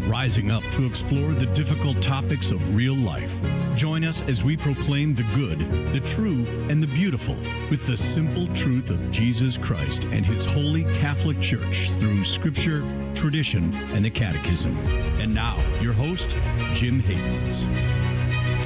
rising up to explore the difficult topics of real life. Join us as we proclaim the good, the true, and the beautiful with the simple truth of Jesus Christ and His Holy Catholic Church through Scripture, tradition, and the Catechism. And now, your host, Jim Havens.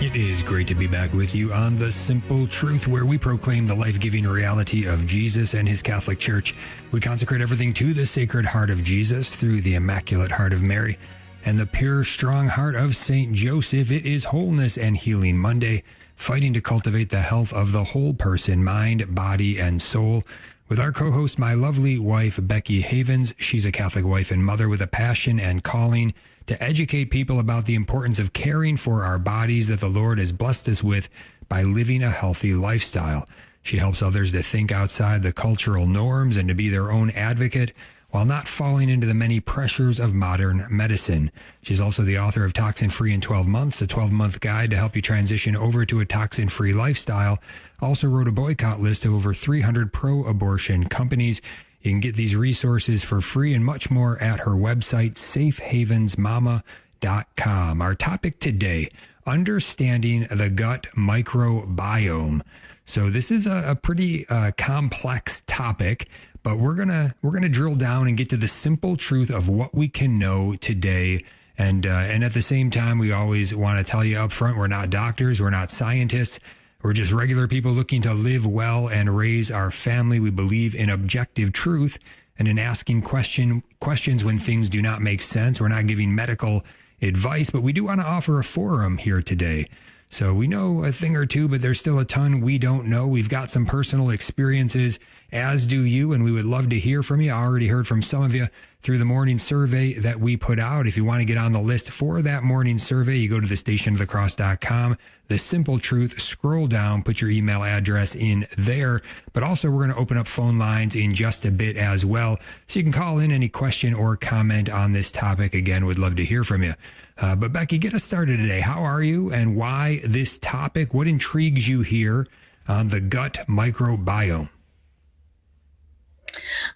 It is great to be back with you on The Simple Truth, where we proclaim the life-giving reality of Jesus and His Catholic Church. We consecrate everything to the Sacred Heart of Jesus through the Immaculate Heart of Mary and the pure, strong heart of Saint Joseph. It is Wholeness and Healing Monday, fighting to cultivate the health of the whole person, mind, body, and soul. With our co-host, my lovely wife, Becky Havens. She's a Catholic wife and mother with a passion and calling to educate people about the importance of caring for our bodies that the Lord has blessed us with by living a healthy lifestyle. She helps others to think outside the cultural norms and to be their own advocate while not falling into the many pressures of modern medicine. She's also the author of Toxin Free in 12 Months, a 12-month guide to help you transition over to a toxin-free lifestyle. Also wrote a boycott list of over 300 pro-abortion companies. You can get these resources for free and much more at her website, safehavensmama.com. Our topic today, understanding the gut microbiome. So this is a pretty complex topic, but we're gonna drill down and get to the simple truth of what we can know today. And at the same time, we always want to tell you up front, we're not doctors, we're not scientists. We're just regular people looking to live well and raise our family. We believe in objective truth and in asking questions when things do not make sense. We're not giving medical advice, but we do want to offer a forum here today. So we know a thing or two, but there's still a ton we don't know. We've got some personal experiences, as do you, and we would love to hear from you. I already heard from some of you through the morning survey that we put out. If you want to get on the list for that morning survey, you go to thestationofthecross.com. The Simple Truth, scroll down, put your email address in there. But also, we're going to open up phone lines in just a bit as well. So you can call in any question or comment on this topic. Again, would love to hear from you. But Becky, get us started today. How are you and why this topic? What intrigues you here on the gut microbiome?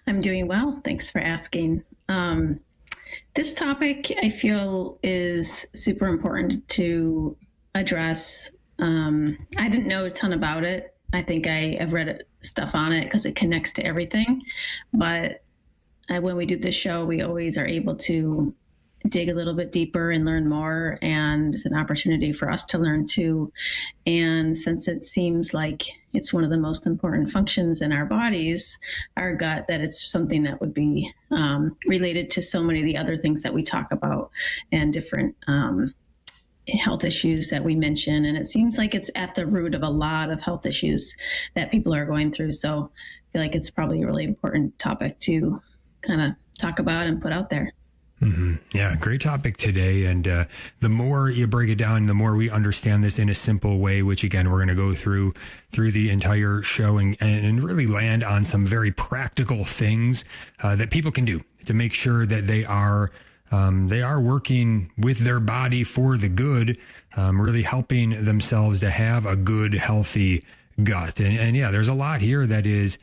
I'm doing well. Thanks for asking. This topic, I feel, is super important to address. I didn't know a ton about it. I think I have read stuff on it because it connects to everything. But when we do this show, we always are able to dig a little bit deeper and learn more. And it's an opportunity for us to learn too. And since it seems like it's one of the most important functions in our bodies, our gut, that it's something that would be related to so many of the other things that we talk about and different health issues that we mention. And it seems like it's at the root of a lot of health issues that people are going through. So I feel like it's probably a really important topic to kind of talk about and put out there. Mm-hmm. Yeah, great topic today. And the more you break it down, the more we understand this in a simple way, which again, we're going to go through the entire show and really land on some very practical things that people can do to make sure that they are working with their body for the good, really helping themselves to have a good, healthy gut. And yeah, there's a lot here that is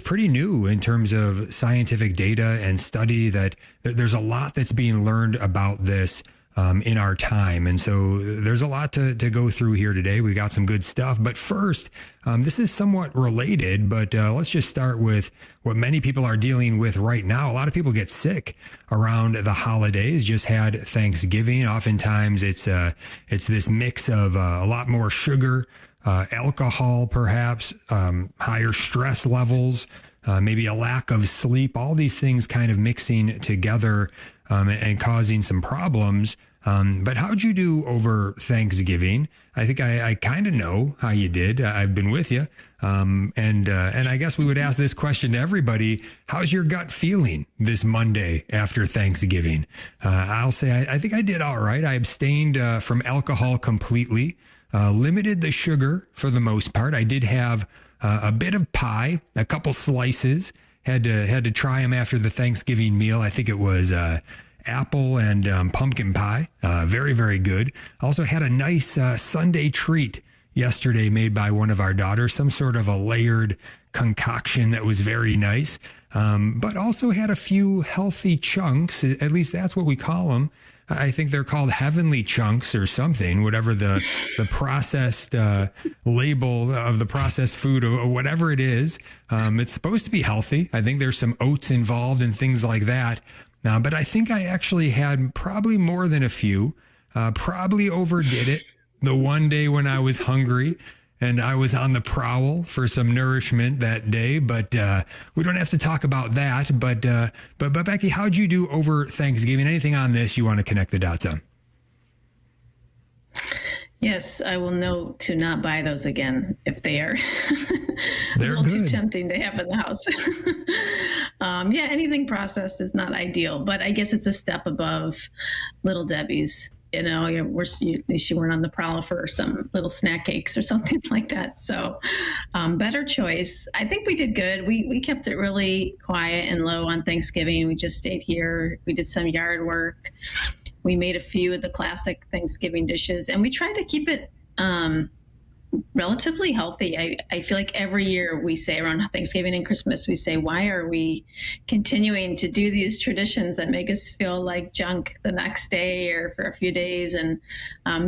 pretty new in terms of scientific data and study, that there's a lot that's being learned about this in our time. And so there's a lot to go through here today. We got some good stuff. But first, this is somewhat related, but let's just start with what many people are dealing with right now. A lot of people get sick around the holidays. Just had Thanksgiving. Oftentimes it's this mix of a lot more sugar, alcohol, perhaps, higher stress levels, maybe a lack of sleep, all these things kind of mixing together and causing some problems. But how'd you do over Thanksgiving? I think I kind of know how you did. I've been with you. And I guess we would ask this question to everybody. How's your gut feeling this Monday after Thanksgiving? I'll say I think I did all right. I abstained from alcohol completely. Limited the sugar for the most part. I did have a bit of pie, a couple slices. Had to try them after the Thanksgiving meal. I think it was apple and pumpkin pie. Very, very good. Also had a nice Sunday treat yesterday made by one of our daughters, some sort of a layered concoction that was very nice, but also had a few healthy chunks. At least that's what we call them. I think they're called heavenly chunks or something, whatever the processed label of the processed food or whatever it is. It's supposed to be healthy. I think there's some oats involved and things like that. But I think I actually had probably more than a few, probably overdid it the one day when I was hungry and I was on the prowl for some nourishment that day. But we don't have to talk about that. But Becky, how'd you do over Thanksgiving? Anything on this you want to connect the dots on? Yes, I will note to not buy those again if they are a They're little too good. tempting to have in the house. Yeah, anything processed is not ideal, but I guess it's a step above Little Debbie's. You know, at least you weren't on the prowl for some little snack cakes or something like that. So better choice. I think we did good. We kept it really quiet and low on Thanksgiving. We just stayed here. We did some yard work. We made a few of the classic Thanksgiving dishes, and we tried to keep it relatively healthy. I feel like every year we say around Thanksgiving and Christmas, we say, why are we continuing to do these traditions that make us feel like junk the next day or for a few days? And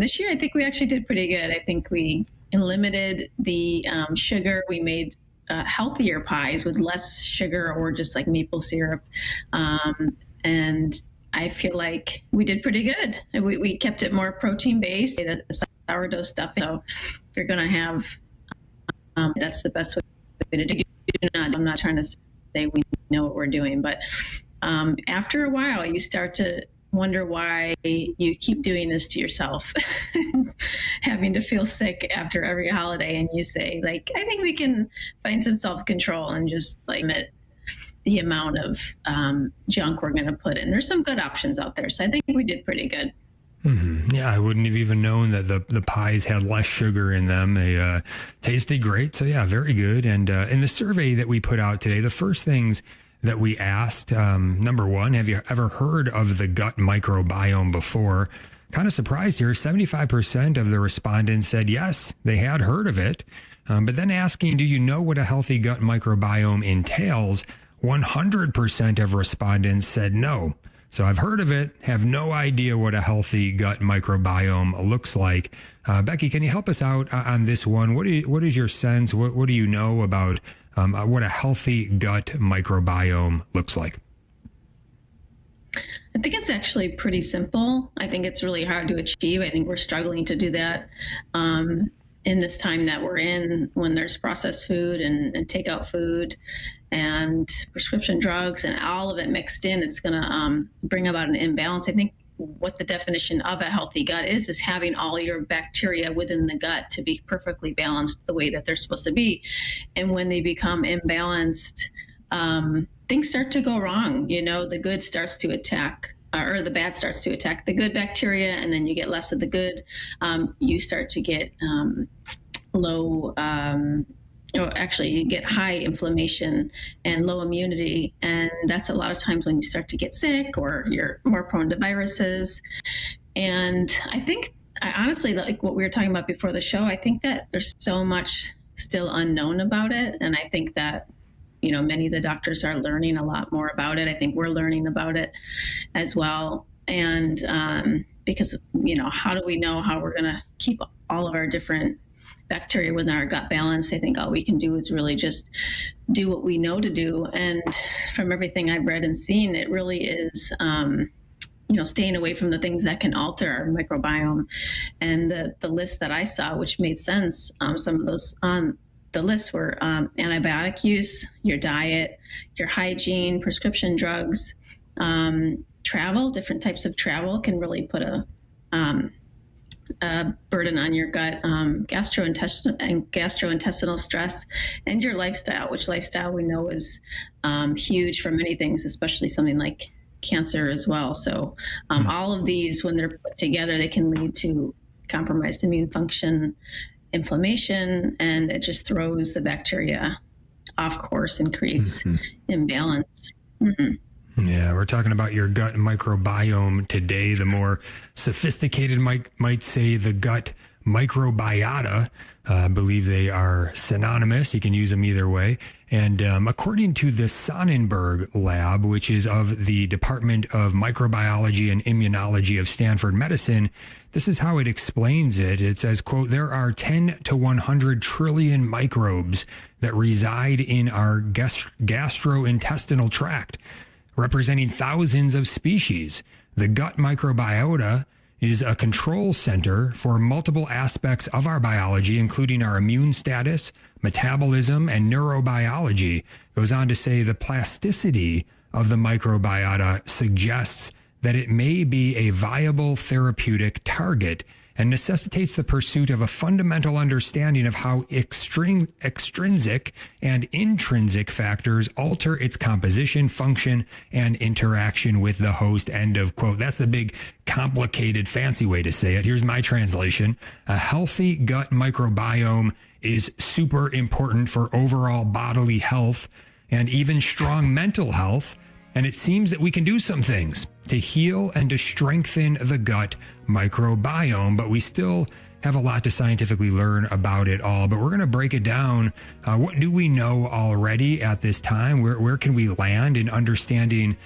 this year, I think we actually did pretty good. I think we limited the sugar. We made healthier pies with less sugar or just like maple syrup. And I feel like we did pretty good. We kept it more protein based, sourdough stuffing. So if you're going to have, that's the best way to do it. I'm not trying to say we know what we're doing, but after a while, you start to wonder why you keep doing this to yourself, having to feel sick after every holiday. And you say, like, I think we can find some self-control and just like admit the amount of junk we're going to put in. There's some good options out there. So I think we did pretty good. Mm-hmm. Yeah, I wouldn't have even known that the pies had less sugar in them. They tasted great. So yeah, very good. And in the survey that we put out today, the first things that we asked, number one, have you ever heard of the gut microbiome before? Kind of surprised here. 75% of the respondents said yes, they had heard of it. But then asking, do you know what a healthy gut microbiome entails? 100% of respondents said no. So I've heard of it, have no idea what a healthy gut microbiome looks like. Becky, can you help us out on this one? What is your sense? What do you know about what a healthy gut microbiome looks like? I think it's actually pretty simple. I think it's really hard to achieve. I think we're struggling to do that in this time that we're in, when there's processed food and takeout food and prescription drugs and all of it mixed in. It's going to bring about an imbalance. I think what the definition of a healthy gut is having all your bacteria within the gut to be perfectly balanced the way that they're supposed to be. And when they become imbalanced, things start to go wrong. You know, the good starts to attack, or the bad starts to attack the good bacteria, and then you get less of the good. You start to get low, actually you get high inflammation and low immunity. And that's a lot of times when you start to get sick or you're more prone to viruses. And I think, I honestly, like what we were talking about before the show, I think that there's so much still unknown about it. And I think that, you know, many of the doctors are learning a lot more about it. I think we're learning about it as well. And because, you know, how do we know how we're going to keep all of our different bacteria within our gut balance? I think all we can do is really just do what we know to do. And from everything I've read and seen, it really is, you know, staying away from the things that can alter our microbiome. And the list that I saw, which made sense, some of those on the list were antibiotic use, your diet, your hygiene, prescription drugs, travel. Different types of travel can really put a burden on your gut, gastrointestinal stress, and your lifestyle, which lifestyle we know is huge for many things, especially something like cancer as well. So all of these, when they're put together, they can lead to compromised immune function, inflammation, and it just throws the bacteria off course and creates imbalance. Mm-hmm. Yeah, we're talking about your gut microbiome today. The more sophisticated might say the gut microbiota. I believe they are synonymous. You can use them either way. And according to the Sonnenberg Lab, which is of the Department of Microbiology and Immunology of Stanford Medicine, this is how it explains it. It says, quote, there are 10 to 100 trillion microbes that reside in our gastrointestinal tract, representing thousands of species. The gut microbiota is a control center for multiple aspects of our biology, including our immune status, metabolism, and neurobiology. Goes on to say the plasticity of the microbiota suggests that it may be a viable therapeutic target and necessitates the pursuit of a fundamental understanding of how extrinsic and intrinsic factors alter its composition, function, and interaction with the host. End of quote. That's the big, complicated, fancy way to say it. Here's my translation. A healthy gut microbiome is super important for overall bodily health and even strong mental health. And it seems that we can do some things to heal and to strengthen the gut microbiome, but we still have a lot to scientifically learn about it all. But we're going to break it down. What do we know already at this time? Where can we land in understanding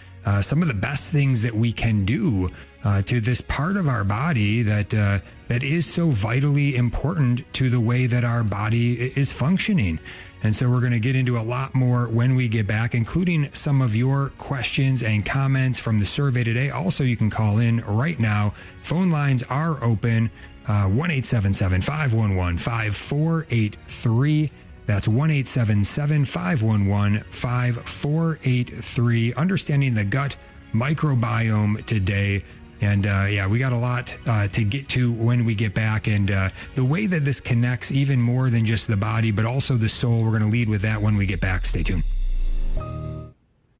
some of the best things that we can do to this part of our body that is so vitally important to the way that our body is functioning? And so we're going to get into a lot more when we get back, including some of your questions and comments from the survey today. Also, you can call in right now. Phone lines are open, 1-877-511-5483. That's 1-877-511-5483. Understanding the gut microbiome today. And we got a lot to get to when we get back. And the way that this connects even more than just the body, but also the soul, we're going to lead with that when we get back. Stay tuned.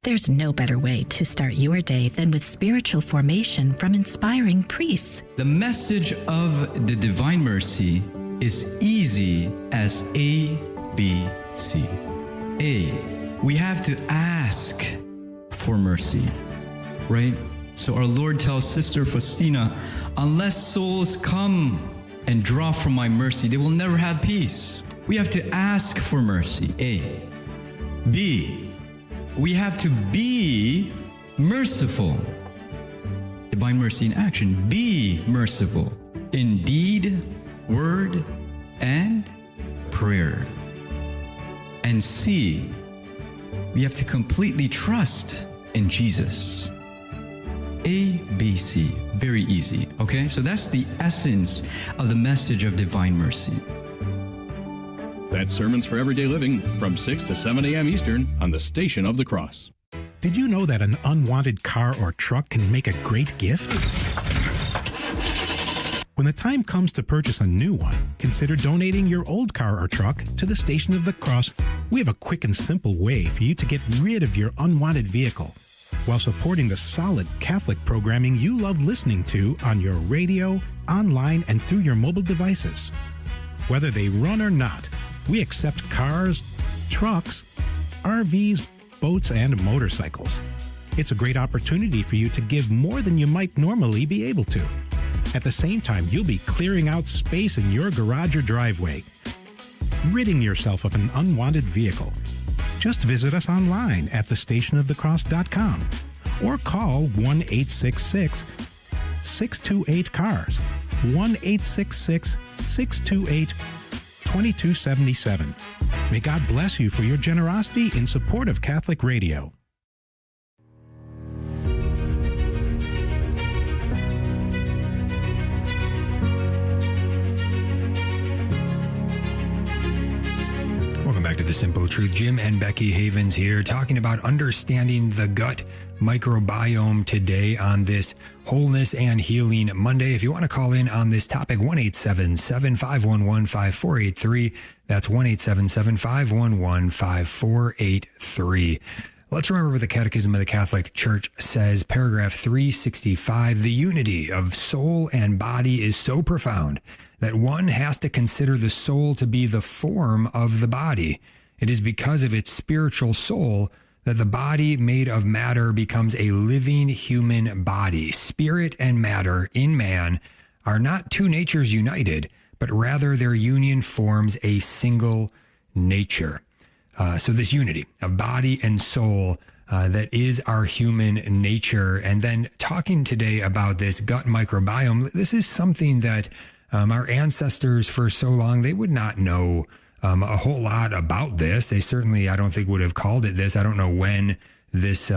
There's no better way to start your day than with spiritual formation from inspiring priests. The message of the Divine Mercy is easy as A, B, C. A, we have to ask for mercy, right? So our Lord tells Sister Faustina, unless souls come and draw from my mercy, they will never have peace. We have to ask for mercy, A. B, we have to be merciful. Divine mercy in action. Be merciful in deed, word, and prayer. And C, we have to completely trust in Jesus. A, B, C. Very easy, okay? So that's the essence of the message of Divine Mercy. That's Sermons for Everyday Living from 6 to 7 a.m. Eastern on the Station of the Cross. Did you know that an unwanted car or truck can make a great gift? When the time comes to purchase a new one, consider donating your old car or truck to the Station of the Cross. We have a quick and simple way for you to get rid of your unwanted vehicle, while supporting the solid Catholic programming you love listening to on your radio, online, and through your mobile devices. Whether they run or not, we accept cars, trucks, RVs, boats, and motorcycles. It's a great opportunity for you to give more than you might normally be able to. At the same time, you'll be clearing out space in your garage or driveway, ridding yourself of an unwanted vehicle. Just visit us online at thestationofthecross.com or call 1-866-628-CARS, 1-866-628-2277. May God bless you for your generosity in support of Catholic Radio. Welcome back to The Simple Truth. Jim and Becky Havens here talking about understanding the gut microbiome today on this Wholeness and Healing Monday. If you want to call in on this topic, 1-877-511-5483. That's 1-877-511-5483. Let's remember what the Catechism of the Catholic Church says, paragraph 365. The unity of soul and body is so profound that one has to consider the soul to be the form of the body. It is because of its spiritual soul that the body made of matter becomes a living human body. Spirit and matter in man are not two natures united, but rather their union forms a single nature. So this unity of body and soul, that is our human nature. And then talking today about this gut microbiome, this is something that our ancestors for so long, they would not know a whole lot about this. They certainly, I don't think, would have called it this. I don't know when this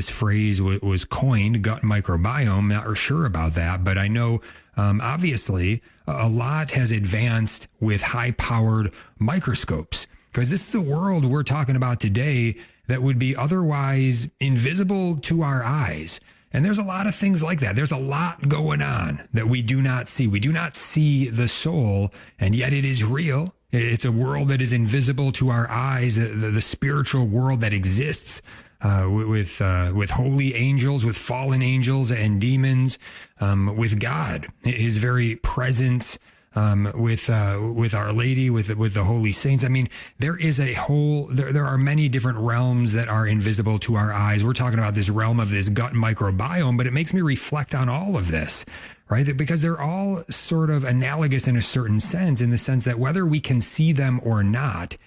phrase was coined, gut microbiome. Not sure about that, but I know obviously a lot has advanced with high-powered microscopes, because this is a world we're talking about today that would be otherwise invisible to our eyes. And there's a lot of things like that. There's a lot going on that we do not see. We do not see the soul, and yet it is real. It's a world that is invisible to our eyes, the spiritual world that exists with holy angels, with fallen angels and demons, with God, his very presence, with Our Lady, with the holy saints. I mean, there is there are many different realms that are invisible to our eyes. We're talking about this realm of this gut microbiome, but it makes me reflect on all of this, right? Because they're all sort of analogous in a certain sense, in the sense that whether we can see them or not,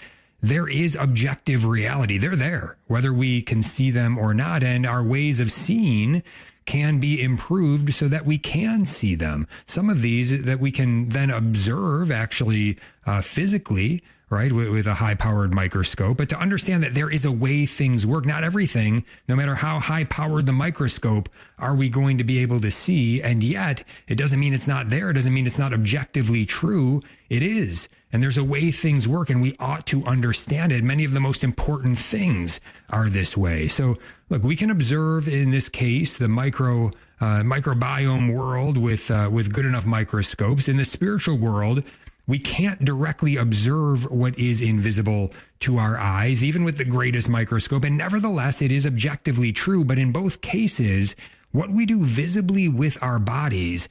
there is objective reality. They're there, whether we can see them or not. And our ways of seeing can be improved so that we can see them. Some of these that we can then observe actually physically, right, with a high-powered microscope, but to understand that there is a way things work. Not everything, no matter how high-powered the microscope, are we going to be able to see, and yet it doesn't mean it's not there. It doesn't mean it's not objectively true. It is. And there's a way things work, and we ought to understand it. Many of the most important things are this way. So, look, we can observe in this case the microbiome world with good enough microscopes. In the spiritual world, we can't directly observe what is invisible to our eyes, even with the greatest microscope. And nevertheless, it is objectively true. But in both cases, what we do visibly with our bodies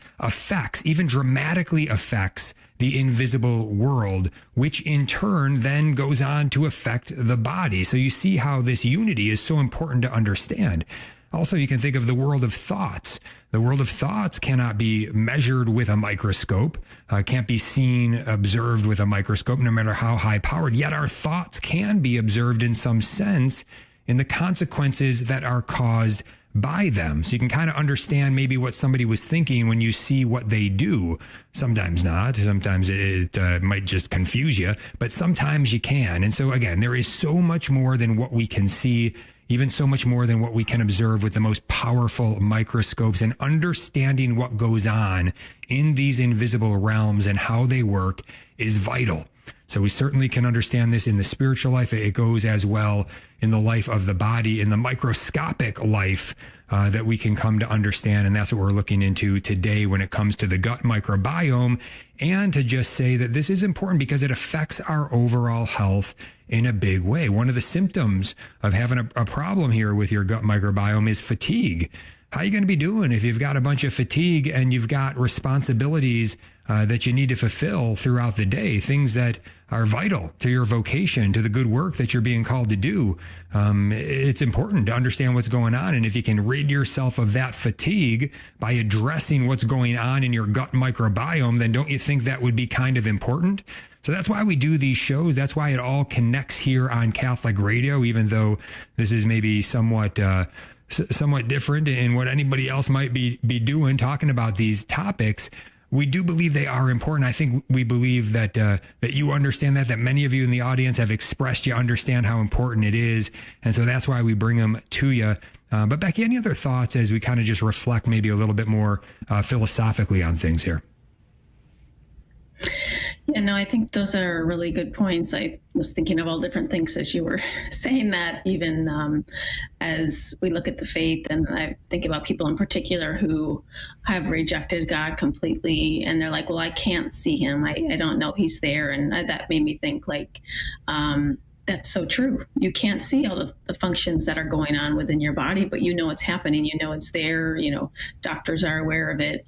even dramatically affects the invisible world, which in turn then goes on to affect the body. So you see how this unity is so important to understand. Also, you can think of the world of thoughts. The world of thoughts cannot be measured with a microscope, can't be seen, observed with a microscope, no matter how high powered. Yet our thoughts can be observed in some sense in the consequences that are caused by them. So you can kind of understand maybe what somebody was thinking when you see what they do. Sometimes not. Sometimes it might just confuse you, but sometimes you can. And so again, there is so much more than what we can see, even so much more than what we can observe with the most powerful microscopes, and understanding what goes on in these invisible realms and how they work is vital. So we certainly can understand this in the spiritual life. It goes as well in the life of the body, in the microscopic life that we can come to understand. And that's what we're looking into today when it comes to the gut microbiome. And to just say that this is important because it affects our overall health in a big way. One of the symptoms of having a problem here with your gut microbiome is fatigue. How are you going to be doing if you've got a bunch of fatigue and you've got responsibilities that you need to fulfill throughout the day, things that are vital to your vocation, to the good work that you're being called to do? It's important to understand what's going on. And if you can rid yourself of that fatigue by addressing what's going on in your gut microbiome, then don't you think that would be kind of important? So that's why we do these shows. That's why it all connects here on Catholic Radio, even though this is maybe somewhat different in what anybody else might be doing, talking about these topics. We do believe they are important. I think we believe that you understand that many of you in the audience have expressed you understand how important it is. And so that's why we bring them to you. But Becky, any other thoughts as we kind of just reflect maybe a little bit more philosophically on things here? Yeah, no, I think those are really good points. I was thinking of all different things as you were saying that, even as we look at the faith. And I think about people in particular who have rejected God completely. And they're like, well, I can't see him. I don't know he's there. And that made me think like, that's so true. You can't see all the functions that are going on within your body, but you know it's happening. You know it's there. You know, doctors are aware of it.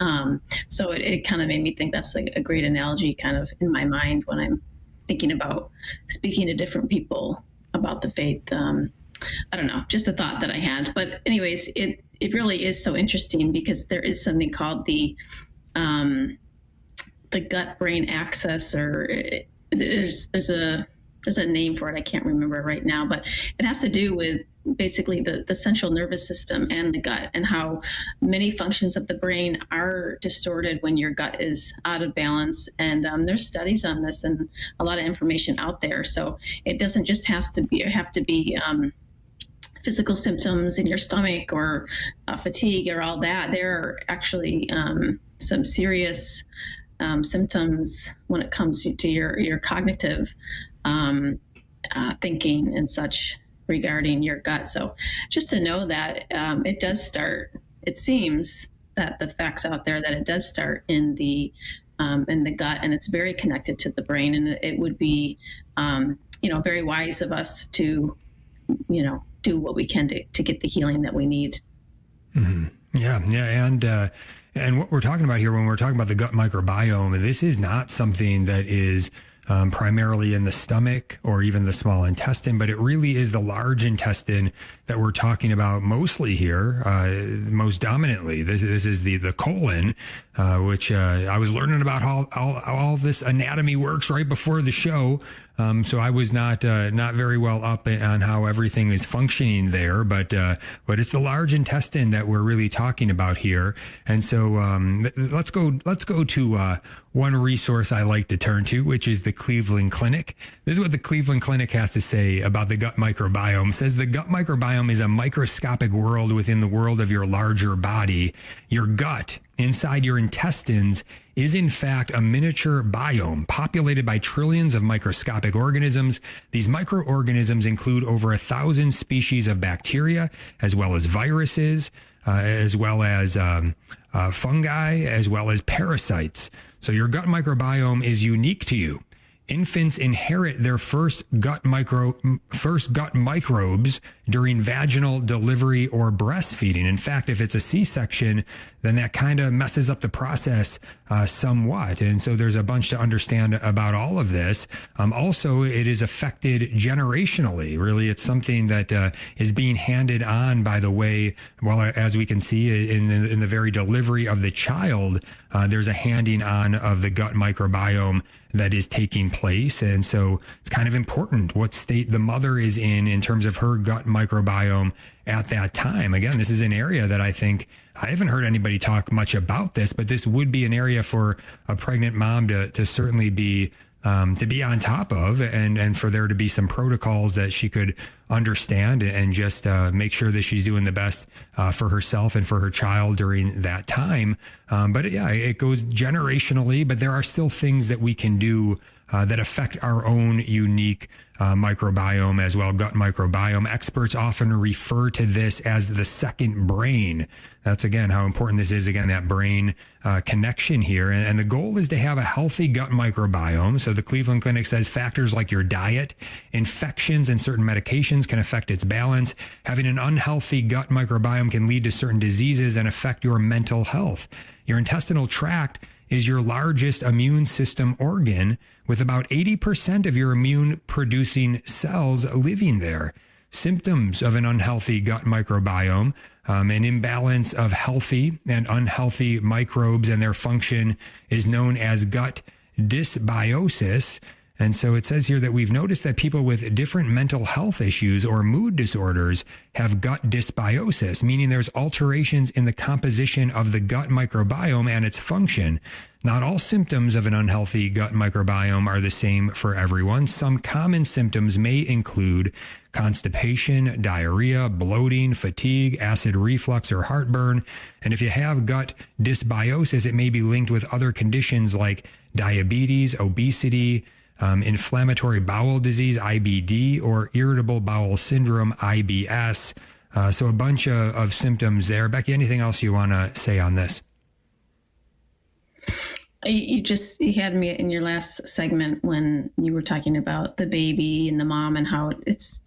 So it kind of made me think that's like a great analogy kind of in my mind when I'm thinking about speaking to different people about the faith. I don't know, just a thought that I had. But anyways, it really is so interesting because there is something called the the gut-brain axis, or there's a name for it. I can't remember right now, but it has to do with basically the central nervous system and the gut, and how many functions of the brain are distorted when your gut is out of balance. And there's studies on this and a lot of information out there. So it doesn't just have to be physical symptoms in your stomach or fatigue or all that. There are actually some serious symptoms when it comes to your cognitive thinking and such regarding your gut. So just to know that it does start, it seems that the facts out there that it does start in the gut, and it's very connected to the brain. And it would be, very wise of us to, do what we can to get the healing that we need. Mm-hmm. Yeah. And what we're talking about here, when we're talking about the gut microbiome, this is not something that is primarily in the stomach or even the small intestine, but it really is the large intestine that we're talking about mostly here, most dominantly. This is the colon, which I was learning about how all this anatomy works right before the show. So I was not very well up on how everything is functioning there, but it's the large intestine that we're really talking about here. And so let's go to one resource I like to turn to, which is the Cleveland Clinic. This is what the Cleveland Clinic has to say about the gut microbiome. It says the gut microbiome is a microscopic world within the world of your larger body. Your gut, inside your intestines, is in fact a miniature biome populated by trillions of microscopic organisms. These microorganisms include over 1,000 species of bacteria, as well as viruses, as well as fungi, as well as parasites. So your gut microbiome is unique to you. Infants inherit their first gut microbes during vaginal delivery or breastfeeding. In fact, if it's a C-section, then that kind of messes up the process somewhat. And so there's a bunch to understand about all of this. Also, it is affected generationally. Really, it's something that is being handed on by the way, well, as we can see in the very delivery of the child, there's a handing on of the gut microbiome that is taking place. And so it's kind of important what state the mother is in terms of her gut microbiome at that time. Again, this is an area that I think I haven't heard anybody talk much about this, but this would be an area for a pregnant mom to certainly be on top of, and for there to be some protocols that she could understand and just make sure that she's doing the best for herself and for her child during that time. But yeah, it goes generationally, but there are still things that we can do that affect our own unique microbiome as well, gut microbiome. Experts often refer to this as the second brain. That's, again, how important this is, again, that brain connection here. And the goal is to have a healthy gut microbiome. So the Cleveland Clinic says factors like your diet, infections, and certain medications can affect its balance. Having an unhealthy gut microbiome can lead to certain diseases and affect your mental health. Your intestinal tract is your largest immune system organ, with about 80% of your immune producing cells living there. Symptoms of an unhealthy gut microbiome, an imbalance of healthy and unhealthy microbes and their function, is known as gut dysbiosis. And so it says here that we've noticed that people with different mental health issues or mood disorders have gut dysbiosis, meaning there's alterations in the composition of the gut microbiome and its function. Not all symptoms of an unhealthy gut microbiome are the same for everyone. Some common symptoms may include constipation, diarrhea, bloating, fatigue, acid reflux, or heartburn. And if you have gut dysbiosis, it may be linked with other conditions like diabetes, obesity, inflammatory bowel disease, IBD, or irritable bowel syndrome, IBS. So a bunch of symptoms there. Becky, anything else you want to say on this? You had me in your last segment when you were talking about the baby and the mom and how it's,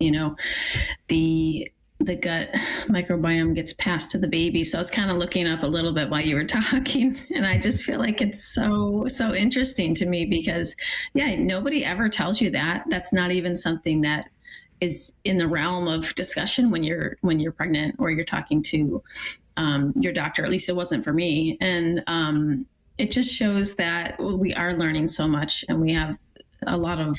the gut microbiome gets passed to the baby. So I was kind of looking up a little bit while you were talking, and I just feel like it's so interesting to me because, yeah, nobody ever tells you that. That's not even something that is in the realm of discussion when you're pregnant or you're talking to your doctor. At least it wasn't for me. And it just shows that we are learning so much, and we have a lot of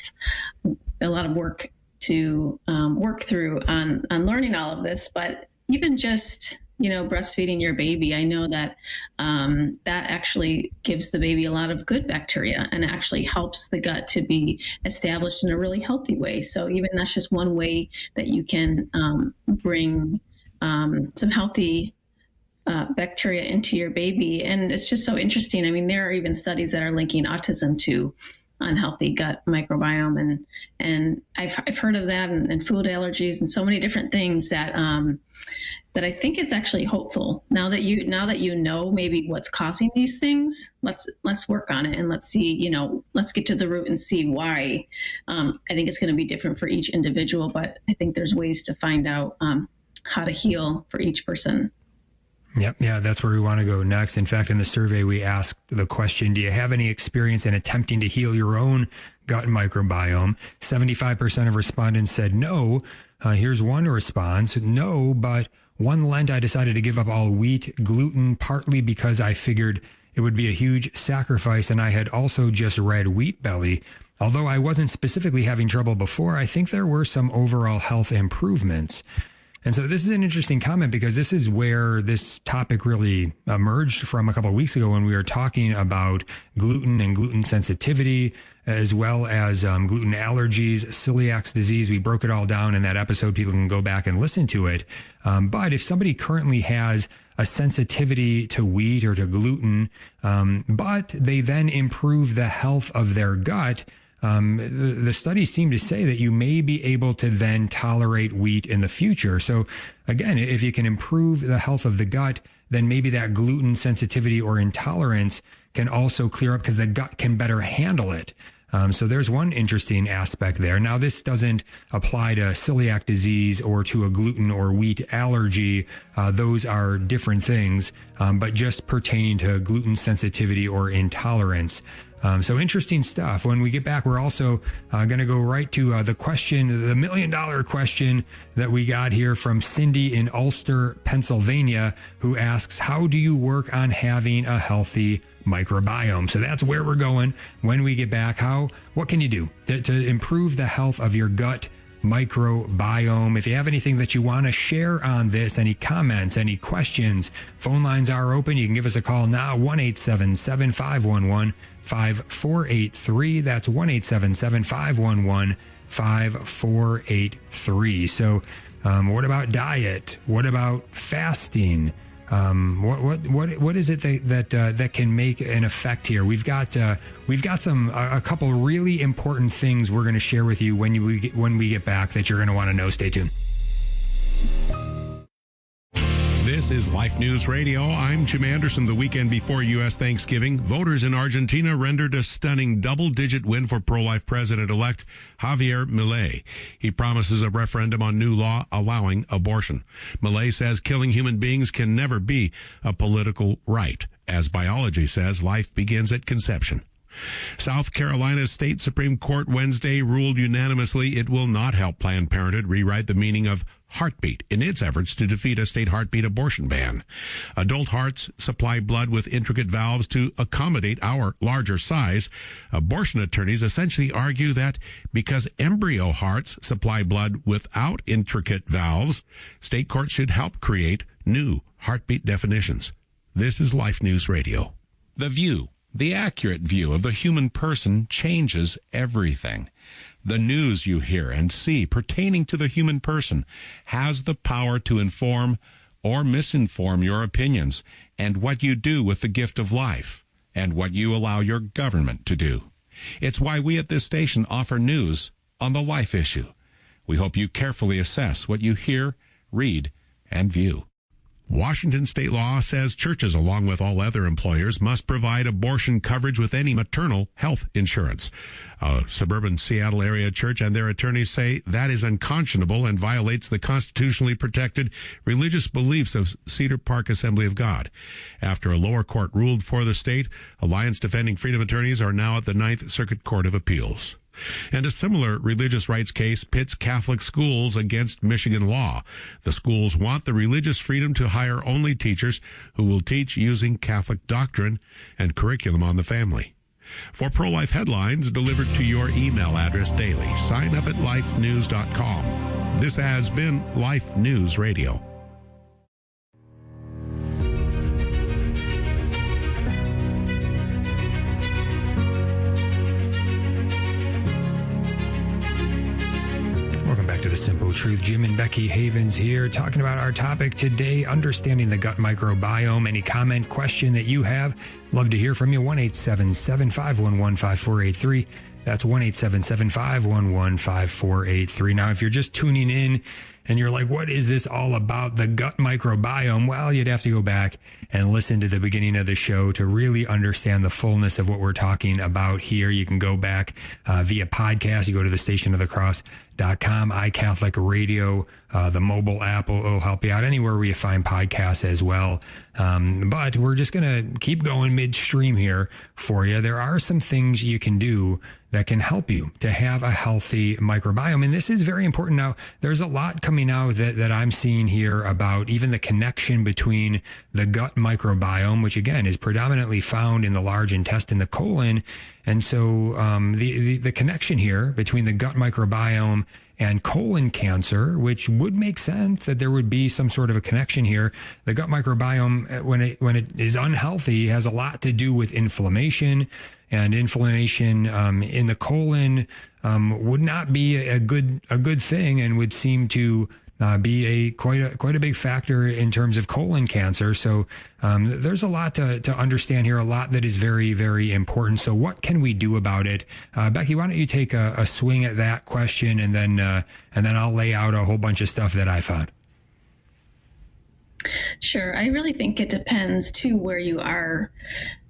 work to work through on learning all of this. But even just, breastfeeding your baby, I know that that actually gives the baby a lot of good bacteria and actually helps the gut to be established in a really healthy way. So even that's just one way that you can bring some healthy bacteria into your baby. And it's just so interesting. I mean, there are even studies that are linking autism to unhealthy gut microbiome, and I've heard of that, and food allergies, and so many different things that that I think is actually hopeful. Now that you know maybe what's causing these things, let's work on it, and let's see, let's get to the root and see why. I think it's going to be different for each individual, but I think there's ways to find out how to heal for each person. Yep. Yeah, that's where we want to go next. In fact, in the survey, we asked the question, do you have any experience in attempting to heal your own gut microbiome? 75% of respondents said no. Here's one response. No, but one Lent, I decided to give up all wheat, gluten, partly because I figured it would be a huge sacrifice. And I had also just read Wheat Belly. Although I wasn't specifically having trouble before, I think there were some overall health improvements. And so this is an interesting comment, because this is where this topic really emerged from a couple of weeks ago when we were talking about gluten and gluten sensitivity, as well as gluten allergies, celiac disease. We broke it all down in that episode. People can go back and listen to it. But if somebody currently has a sensitivity to wheat or to gluten, but they then improve the health of their gut, the studies seem to say that you may be able to then tolerate wheat in the future. So again, if you can improve the health of the gut, then maybe that gluten sensitivity or intolerance can also clear up because the gut can better handle it. So there's one interesting aspect there. Now, this doesn't apply to celiac disease or to a gluten or wheat allergy. Those are different things, but just pertaining to gluten sensitivity or intolerance. So interesting stuff. When we get back, we're also going to go right to the question, the $1 million question that we got here from Cindy in Ulster, Pennsylvania, who asks, how do you work on having a healthy microbiome? So that's where we're going when we get back. What can you do to improve the health of your gut microbiome? If you have anything that you want to share on this, any comments, any questions, phone lines are open. You can give us a call now, 1-877-511-5483. That's 1-877-511-5483. So what about diet? What about fasting? What is it that can make an effect here? We've got a couple really important things we're going to share with you when we get back that you're going to want to know. Stay tuned. This is Life News Radio. I'm Jim Anderson. The weekend before U.S. Thanksgiving, voters in Argentina rendered a stunning double-digit win for pro-life president-elect Javier Milei. He promises a referendum on new law allowing abortion. Milei says killing human beings can never be a political right. As biology says, life begins at conception. South Carolina's state Supreme Court Wednesday ruled unanimously it will not help Planned Parenthood rewrite the meaning of heartbeat in its efforts to defeat a state heartbeat abortion ban. Adult hearts supply blood with intricate valves to accommodate our larger size. Abortion attorneys essentially argue that because embryo hearts supply blood without intricate valves, state courts should help create new heartbeat definitions. This is Life News Radio. The View. The accurate view of the human person changes everything. The news you hear and see pertaining to the human person has the power to inform or misinform your opinions and what you do with the gift of life and what you allow your government to do. It's why we at this station offer news on the life issue. We hope you carefully assess what you hear, read, and view. Washington state law says churches, along with all other employers, must provide abortion coverage with any maternal health insurance. A suburban Seattle area church and their attorneys say that is unconscionable and violates the constitutionally protected religious beliefs of Cedar Park Assembly of God. After a lower court ruled for the state, Alliance Defending Freedom attorneys are now at the Ninth Circuit Court of Appeals. And a similar religious rights case pits Catholic schools against Michigan law. The schools want the religious freedom to hire only teachers who will teach using Catholic doctrine and curriculum on the family. For pro-life headlines delivered to your email address daily, sign up at lifenews.com. This has been Life News Radio. Welcome back to The Simple Truth. Jim and Becky Havens here, talking about our topic today, understanding the gut microbiome. Any comment, question that you have, love to hear from you. 1-877-511-5483. That's 1-877-511-5483. Now, if you're just tuning in and you're like, what is this all about, the gut microbiome? Well, you'd have to go back and listen to the beginning of the show to really understand the fullness of what we're talking about here. You can go back via podcast. You go to the stationofthecross.com, iCatholic Radio, the mobile app will help you out anywhere where you find podcasts as well. But we're just going to keep going midstream here for you. There are some things you can do that can help you to have a healthy microbiome. And this is very important. Now, there's a lot coming out that I'm seeing here about even the connection between the gut microbiome, which again is predominantly found in the large intestine, the colon. And so the connection here between the gut microbiome and colon cancer, which would make sense that there would be some sort of a connection here. The gut microbiome, when it is unhealthy, has a lot to do with inflammation, and inflammation in the colon would not be a good thing, and would seem to be quite a big factor in terms of colon cancer. So there's a lot to understand here, a lot that is very, very important. So what can we do about it? Becky, why don't you take a swing at that question, and then I'll lay out a whole bunch of stuff that I found. Sure. I really think it depends too where you are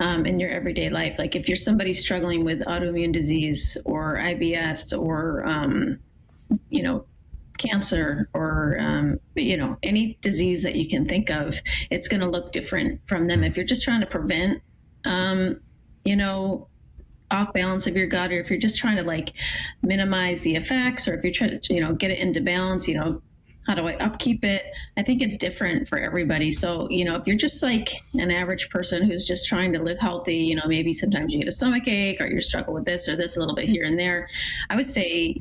in your everyday life. Like if you're somebody struggling with autoimmune disease or IBS or, cancer or, any disease that you can think of, it's going to look different from them. If you're just trying to prevent, off balance of your gut, or if you're just trying to minimize the effects, or if you're trying to, get it into balance, how do I upkeep it? I think it's different for everybody. So, if you're just like an average person who's just trying to live healthy, maybe sometimes you get a stomach ache or you struggle with this or this a little bit here and there. I would say,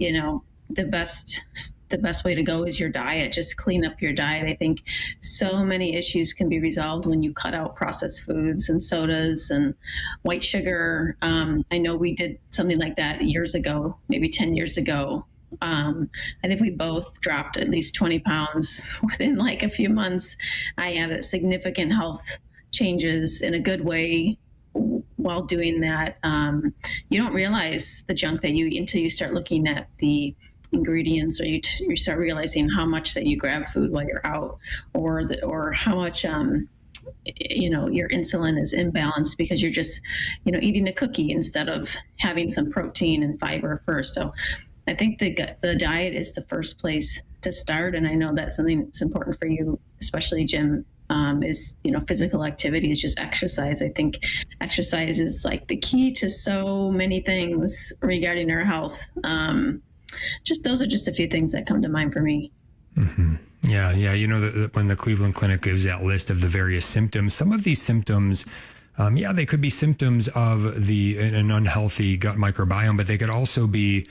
the best way to go is your diet. Just clean up your diet. I think so many issues can be resolved when you cut out processed foods and sodas and white sugar. I know we did something like that years ago, maybe 10 years ago. I think we both dropped at least 20 pounds within a few months. I had significant health changes in a good way while doing that. You don't realize the junk that you eat until you start looking at the ingredients, or you start realizing how much that you grab food while you're out, or how much your insulin is imbalanced because you're just eating a cookie instead of having some protein and fiber first. So I think the diet is the first place to start, and I know that's something that's important for you, especially Jim. Is physical activity, is just exercise. I think exercise is the key to so many things regarding our health. Those are just a few things that come to mind for me. Mm-hmm. Yeah. When the Cleveland Clinic gives that list of the various symptoms, some of these symptoms, they could be symptoms of an unhealthy gut microbiome, but they could also be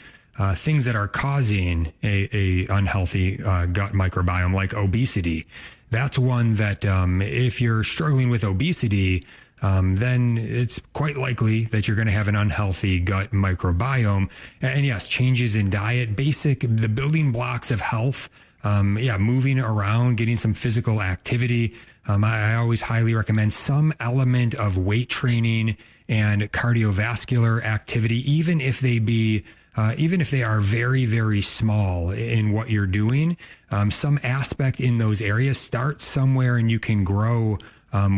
things that are causing a unhealthy gut microbiome, like obesity. That's one that if you're struggling with obesity, then it's quite likely that you're going to have an unhealthy gut microbiome. And yes, changes in diet, the building blocks of health, moving around, getting some physical activity. I always highly recommend some element of weight training and cardiovascular activity, even if they are very, very small in what you're doing. Some aspect in those areas, start somewhere and you can grow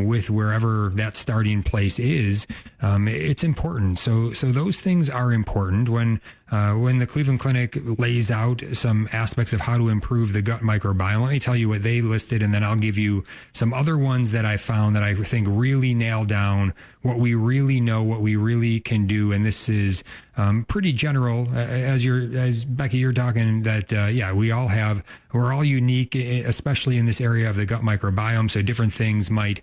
with wherever that starting place is. it's important. So those things are important. When the Cleveland Clinic lays out some aspects of how to improve the gut microbiome, let me tell you what they listed, and then I'll give you some other ones that I found that I think really nail down what we really know, what we really can do. And this is pretty general, as Becky, you're talking that, we're all unique, especially in this area of the gut microbiome. So different things might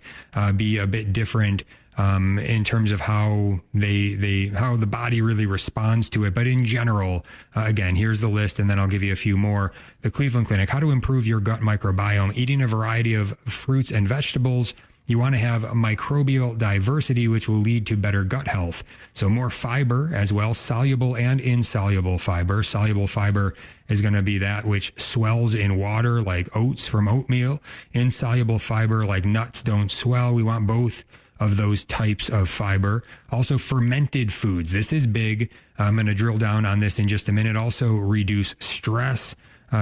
be a bit different in terms of how how the body really responds to it. But in general, again, here's the list, and then I'll give you a few more. The Cleveland Clinic, how to improve your gut microbiome, eating a variety of fruits and vegetables. You want to have microbial diversity, which will lead to better gut health. So more fiber as well, soluble and insoluble fiber. Soluble fiber is going to be that which swells in water, like oats from oatmeal. Insoluble fiber, like nuts, don't swell. We want both of those types of fiber. Also fermented foods. This is big. I'm going to drill down on this in just a minute. Also reduce stress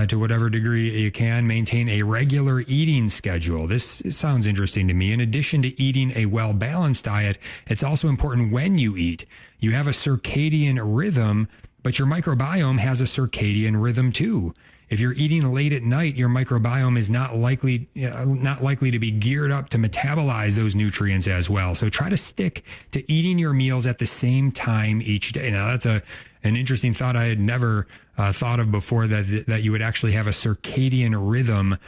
to whatever degree you can. Maintain a regular eating schedule. This sounds interesting to me. In addition to eating a well-balanced diet, it's also important when you eat. You have a circadian rhythm, but your microbiome has a circadian rhythm too. If you're eating late at night, your microbiome is not likely to be geared up to metabolize those nutrients as well. So try to stick to eating your meals at the same time each day. Now, that's an interesting thought I had never thought of before, that you would actually have a circadian rhythm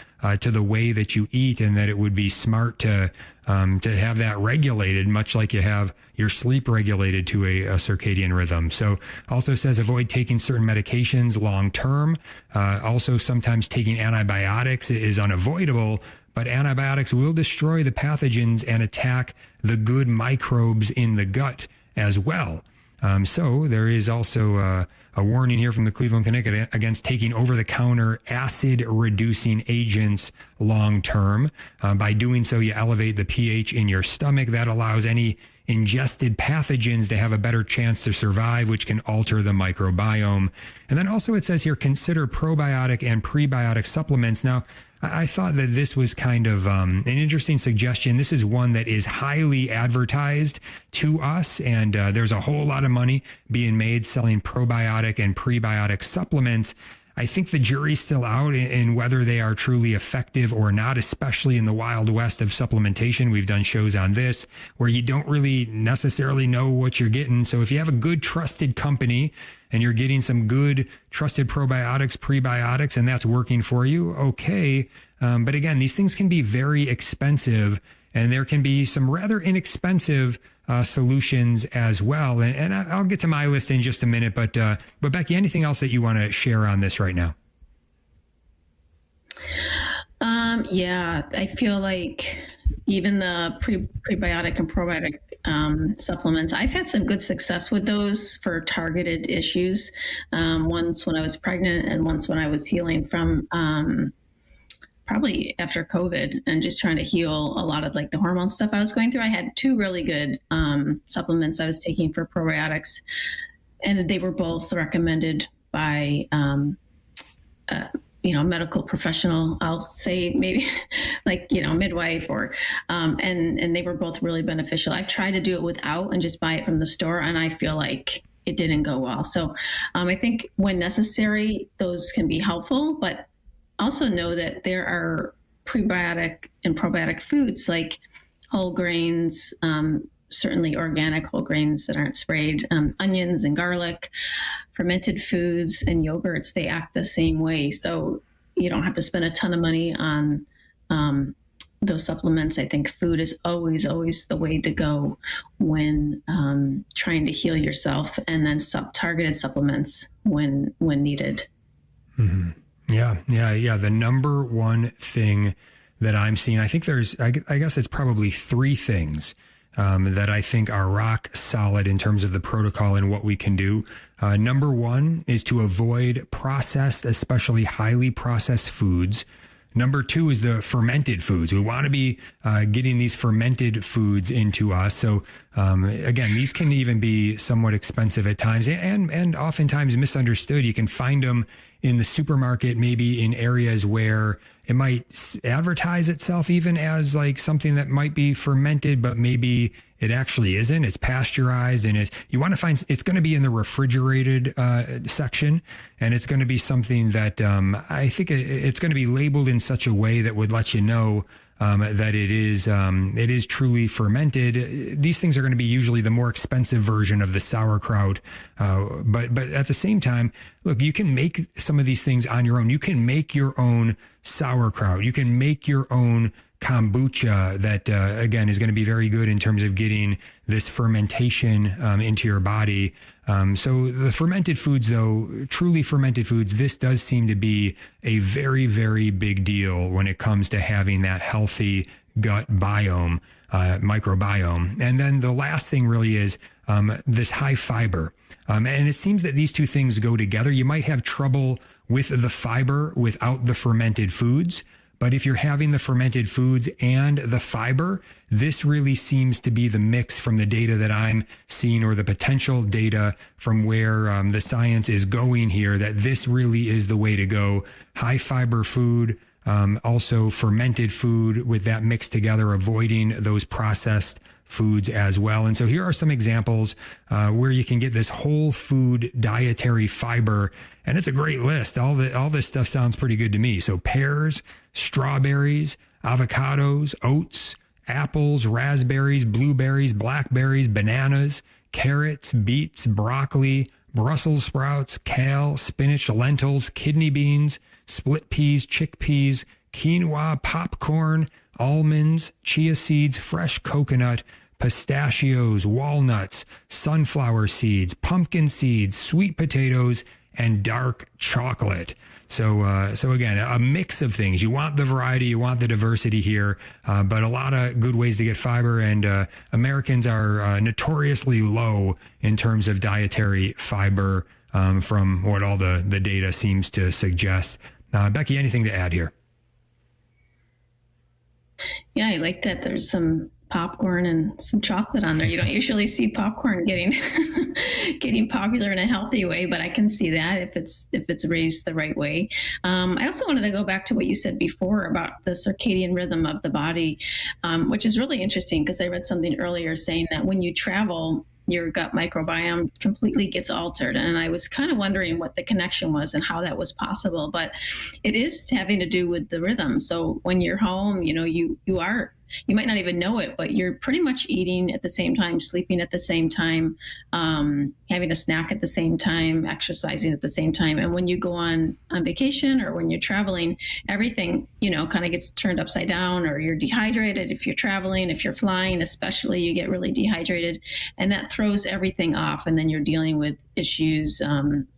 to the way that you eat, and that it would be smart to have that regulated, much like you have your sleep regulated to a circadian rhythm. So also says avoid taking certain medications long term. Also, sometimes taking antibiotics is unavoidable, but antibiotics will destroy the pathogens and attack the good microbes in the gut as well. So there is also a warning here from the Cleveland Clinic against taking over-the-counter acid-reducing agents long-term. By doing so, you elevate the pH in your stomach. That allows any ingested pathogens to have a better chance to survive, which can alter the microbiome. And then also it says here, consider probiotic and prebiotic supplements. Now, I thought that this was kind of an interesting suggestion. This is one that is highly advertised to us, and there's a whole lot of money being made selling probiotic and prebiotic supplements. I think the jury's still out in whether they are truly effective or not, especially in the wild west of supplementation. We've done shows on this where you don't really necessarily know what you're getting. So if you have a good trusted company and you're getting some good trusted probiotics, prebiotics, and that's working for you, okay. But again, these things can be very expensive, and there can be some rather inexpensive solutions as well. And I'll get to my list in just a minute, but Becky, anything else that you want to share on this right now? Yeah, I feel like even the prebiotic and probiotic supplements, I've had some good success with those for targeted issues. Once when I was pregnant, and once when I was healing from probably after COVID and just trying to heal a lot of like the hormone stuff I was going through. I had two really good supplements I was taking for probiotics, and they were both recommended by medical professional. I'll say maybe like midwife or and they were both really beneficial. I've tried to do it without and just buy it from the store, and I feel like it didn't go well. So I think when necessary, those can be helpful, but also know that there are prebiotic and probiotic foods like whole grains, certainly organic whole grains that aren't sprayed, onions and garlic, fermented foods and yogurts. They act the same way. So you don't have to spend a ton of money on those supplements. I think food is always the way to go when trying to heal yourself, and then targeted supplements when needed. Mm-hmm. Yeah. The number one thing that I'm seeing, I think I guess it's probably three things that I think are rock solid in terms of the protocol and what we can do. Number one is to avoid processed, especially highly processed foods. Number two is the fermented foods. We want to be getting these fermented foods into us. So again, these can even be somewhat expensive at times and oftentimes misunderstood. You can find them in the supermarket, maybe in areas where it might advertise itself even as like something that might be fermented, but maybe it actually isn't. It's pasteurized, and you want to find, it's going to be in the refrigerated section, and it's going to be something that I think it's going to be labeled in such a way that would let you know that it is truly fermented. These things are going to be usually the more expensive version of the sauerkraut, but at the same time, look, you can make some of these things on your own. You can make your own sauerkraut. You can make your own kombucha that, again, is going to be very good in terms of getting this fermentation into your body. So the fermented foods, though, truly fermented foods, this does seem to be a very, very big deal when it comes to having that healthy gut biome, microbiome. And then the last thing really is this high fiber. And it seems that these two things go together. You might have trouble with the fiber without the fermented foods. But if you're having the fermented foods and the fiber, this really seems to be the mix from the data that I'm seeing, or the potential data from where the science is going here, that this really is the way to go. High fiber food, also fermented food with that mixed together, avoiding those processed foods as well. And so here are some examples where you can get this whole food dietary fiber, and it's a great list. All this stuff sounds pretty good to me. So pears, strawberries, avocados, oats, apples, raspberries, blueberries, blackberries, bananas, carrots, beets, broccoli, Brussels sprouts, kale, spinach, lentils, kidney beans, split peas, chickpeas, quinoa, popcorn, almonds, chia seeds, fresh coconut, pistachios, walnuts, sunflower seeds, pumpkin seeds, sweet potatoes, and dark chocolate. So again, a mix of things. You want the variety, you want the diversity here, but a lot of good ways to get fiber. And Americans are notoriously low in terms of dietary fiber, from what all the data seems to suggest. Becky, anything to add here? Yeah, I like that there's some popcorn and some chocolate on there. You don't usually see popcorn getting getting popular in a healthy way, but I can see that if it's raised the right way. I also wanted to go back to what you said before about the circadian rhythm of the body, which is really interesting, because I read something earlier saying that when you travel, your gut microbiome completely gets altered. And I was kind of wondering what the connection was and how that was possible, but it is having to do with the rhythm. So when you're home, you might not even know it, but you're pretty much eating at the same time, sleeping at the same time, having a snack at the same time, exercising at the same time. And when you go on vacation or when you're traveling, everything, kind of gets turned upside down, or you're dehydrated. If you're traveling, if you're flying, especially, you get really dehydrated, and that throws everything off. And then you're dealing with issues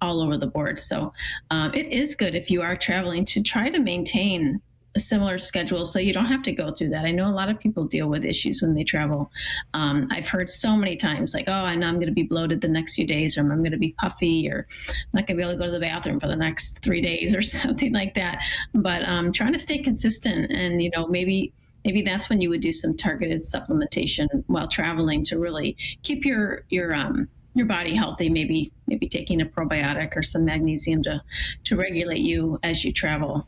all over the board. So it is good if you are traveling to try to maintain a similar schedule so you don't have to go through that. I know a lot of people deal with issues when they travel. I've heard so many times like, oh, I know I'm going to be bloated the next few days, or I'm going to be puffy, or I'm not going to be able to go to the bathroom for the next 3 days or something like that. But trying to stay consistent, and, maybe that's when you would do some targeted supplementation while traveling to really keep your body healthy, maybe taking a probiotic or some magnesium to regulate you as you travel.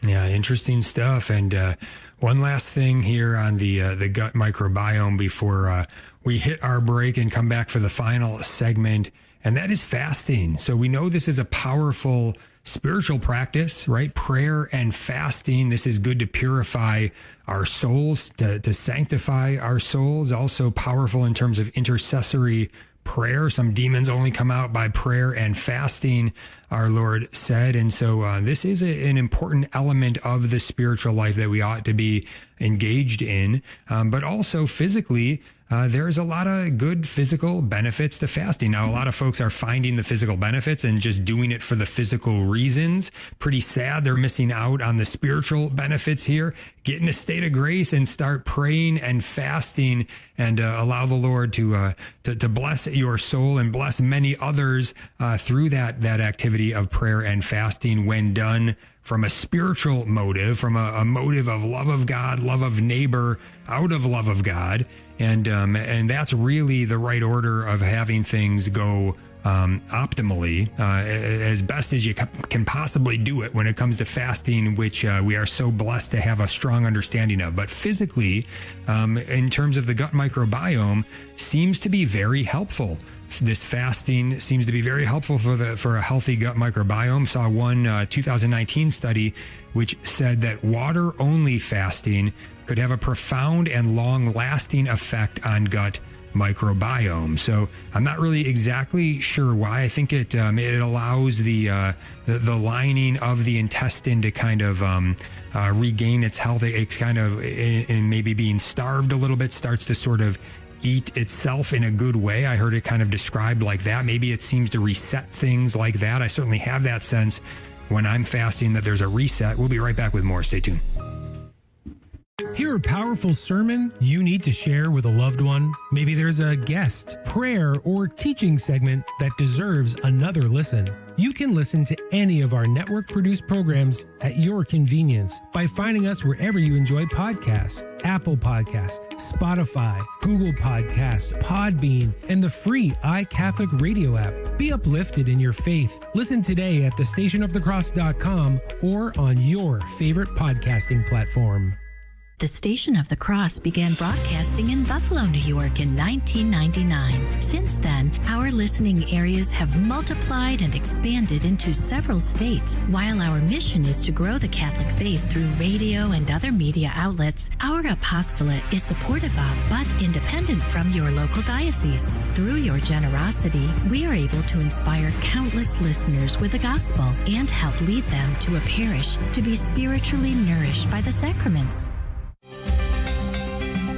Yeah, interesting stuff. And one last thing here on the gut microbiome before we hit our break and come back for the final segment, and that is fasting. So we know this is a powerful spiritual practice, right? Prayer and fasting. This is good to purify our souls, to sanctify our souls. Also powerful in terms of intercessory prayer. Some demons only come out by prayer and fasting, our Lord said. And so this is an important element of the spiritual life that we ought to be engaged in. But also physically, there's a lot of good physical benefits to fasting. Now, a lot of folks are finding the physical benefits and just doing it for the physical reasons. Pretty sad they're missing out on the spiritual benefits here. Get in a state of grace and start praying and fasting, and allow the Lord to bless your soul and bless many others through that activity of prayer and fasting when done from a spiritual motive, from a motive of love of God, love of neighbor, out of love of God. And that's really the right order of having things go optimally, as best as you can possibly do it when it comes to fasting, which we are so blessed to have a strong understanding of. But physically, in terms of the gut microbiome, seems to be very helpful. This fasting seems to be very helpful for a healthy gut microbiome. Saw one 2019 study which said that water-only fasting could have a profound and long-lasting effect on gut microbiome. So I'm not really exactly sure why. I think it allows the lining of the intestine to kind of regain its health. It's kind of in maybe being starved a little bit, starts to sort of eat itself in a good way. I heard it kind of described like that. Maybe it seems to reset things like that. I certainly have that sense when I'm fasting that there's a reset. We'll be right back with more. Stay tuned. Hear a powerful sermon you need to share with a loved one? Maybe there's a guest, prayer, or teaching segment that deserves another listen. You can listen to any of our network-produced programs at your convenience by finding us wherever you enjoy podcasts: Apple Podcasts, Spotify, Google Podcasts, Podbean, and the free iCatholic Radio app. Be uplifted in your faith. Listen today at thestationofthecross.com or on your favorite podcasting platform. The Station of the Cross began broadcasting in Buffalo, New York in 1999. Since then, our listening areas have multiplied and expanded into several states. While our mission is to grow the Catholic faith through radio and other media outlets, our apostolate is supportive of but independent from your local diocese. Through your generosity, we are able to inspire countless listeners with the gospel and help lead them to a parish to be spiritually nourished by the sacraments.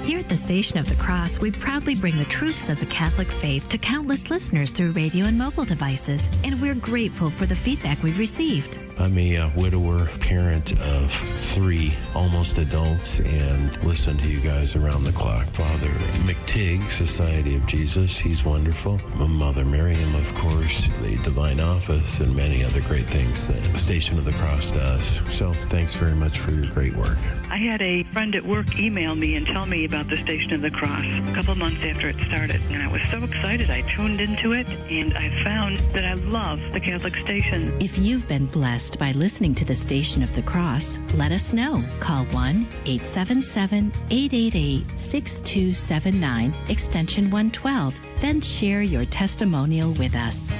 Here at the Station of the Cross, we proudly bring the truths of the Catholic faith to countless listeners through radio and mobile devices, and we're grateful for the feedback we've received. I'm a widower, parent of 3 almost adults, and listen to you guys around the clock. Father McTigg, Society of Jesus, he's wonderful. Mother Miriam, of course, the Divine Office, and many other great things that Station of the Cross does. So thanks very much for your great work. I had a friend at work email me and tell me about the Station of the Cross a couple months after it started, and I was so excited. I tuned into it, and I found that I love the Catholic station. If you've been blessed by listening to the Station of the Cross, let us know. Call 1-877-888-6279, extension 112, then share your testimonial with us.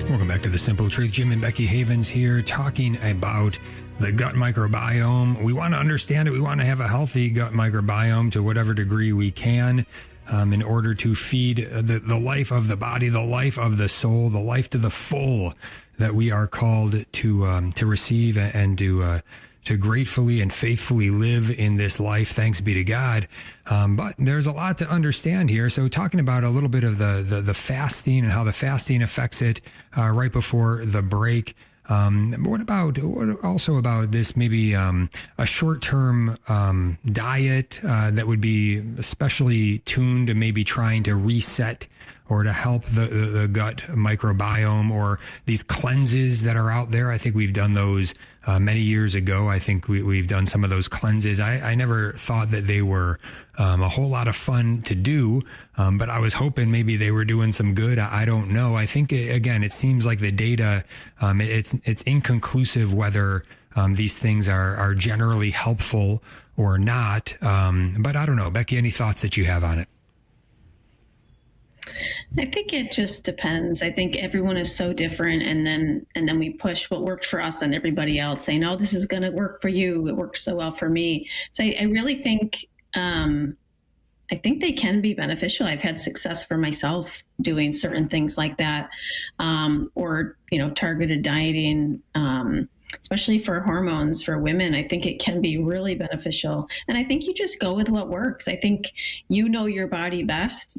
Welcome back to The Simple Truth. Jim and Becky Havens here talking about the gut microbiome. We want to understand it. We want to have a healthy gut microbiome to whatever degree we can in order to feed the life of the body, the life of the soul, the life to the full that we are called to receive and to gratefully and faithfully live in this life. Thanks be to God. But there's a lot to understand here. So talking about a little bit of the fasting and how the fasting affects it right before the break. What also about this maybe a short-term diet that would be especially tuned to maybe trying to reset or to help the gut microbiome, or these cleanses that are out there? I think we've done those many years ago. I think we've done some of those cleanses. I never thought that they were a whole lot of fun to do, but I was hoping maybe they were doing some good. I don't know. I think, again, it seems like the data, it's inconclusive whether these things are generally helpful or not. But I don't know. Becky, any thoughts that you have on it? I think it just depends. I think everyone is so different, and then we push what worked for us on everybody else, saying, "Oh, this is going to work for you. It works so well for me." So I really think they can be beneficial. I've had success for myself doing certain things like that, or targeted dieting, especially for hormones for women. I think it can be really beneficial, and I think you just go with what works. I think your body best.